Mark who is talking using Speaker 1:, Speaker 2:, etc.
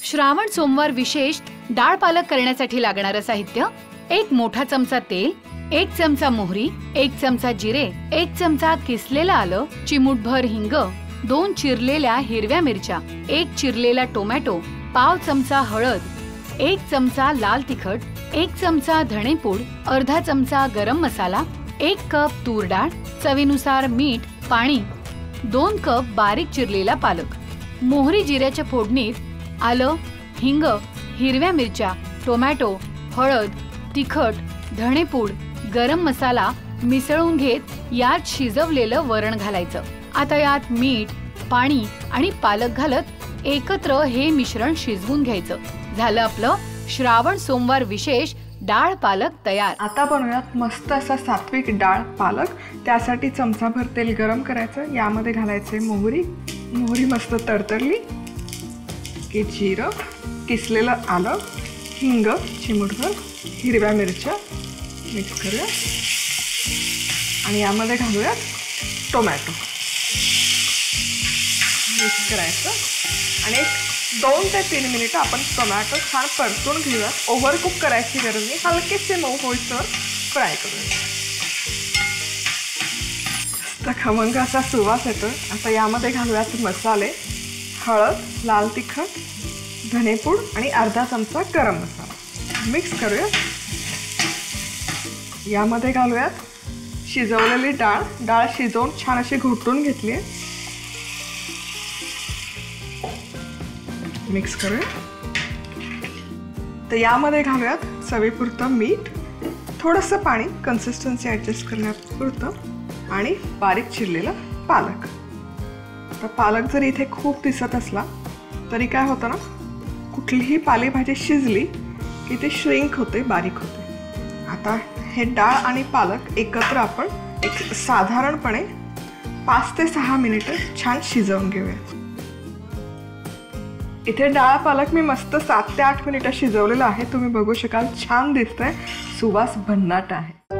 Speaker 1: श्रावण सोमवार विशेष डाळ पालक करण्यासाठी लागणारे साहित्य: 1 मोठा चमचा तेल, 1 चमचा मोहरी, 1 चमचा जिरे, 1 चमचा किसलेला आलं, चिमूटभर हिंग, 2 चिरलेल्या हिरव्या मिरच्या, 1 चिरलेला टोमॅटो, पाव चमचा हळद, 1 चमचा लाल तिखट, 1 चमचा धणेपूड, अर्धा चमचा गरम मसाला, 1 कप तूर डाळ, चवीनुसार मीठ, पाणी, 2 कप बारीक चिरलेला पालक. मोहरी जिऱ्याच्या फोडणीत आलं, हिंग, हिरव्या मिरच्या, टोमॅटो, हळद, तिखट, धणेपूड, गरम मसाला मिसळून घेत यात शिजवलेलं वरण घालायचं. आता यात मीठ, पाणी आणि पालक घालत एकत्र हे मिश्रण शिजवून घ्यायचं. झालं आपलं श्रावण सोमवार विशेष डाळ पालक तयार.
Speaker 2: आता बनवूयात मस्त असा सात्विक डाळ पालक. त्यासाठी चमचाभर तेल गरम करायचं, यामध्ये घालायचे मोहरी मस्त तडतडली की जिरं, किसलेलं आलं, हिंग, चिमूटभर, हिरव्या मिरच्या मिक्स करूया आणि यामध्ये घालूयात टोमॅटो मिक्स करायचं आणि 2 ते 3 मिनिटं आपण टोमॅटो छान परतून घेऊया. ओव्हरकुक करायची गरज नाही, हलकेसे मऊ होईस्तोवर फ्राय करूया. मस्त खमंग असा सुवास येतो. आता यामध्ये घालूयात मसाले: हळद, लाल तिखट, धणेपूड आणि अर्धा चमचा गरम मसाला मिक्स करूया. यामध्ये घालूयात शिजवलेली डाळ शिजवून छान अशी घोटून घेतली आहे, मिक्स करूया. तर यामध्ये घालूयात चवीपुरतं मीठ, थोडंसं पाणी कन्सिस्टन्सी ॲडजस्ट करण्यापुरतं आणि बारीक चिरलेलं पालक. तर पालक जर इथे खूप दिसत असला तरी काय होतं ना, कुठलीही पालेभाजी शिजली की ते श्रिंक होते, बारीक होते. आता हे डाळ आणि पालक एकत्र आपण एक साधारणपणे 5 ते 6 मिनिटं छान शिजवून घेऊया. इथे डाळ पालक मी मस्त 7 ते 8 मिनिटं शिजवलेलं आहे. तुम्ही बघू शकाल, छान दिसतंय, सुवास भन्नाट आहे.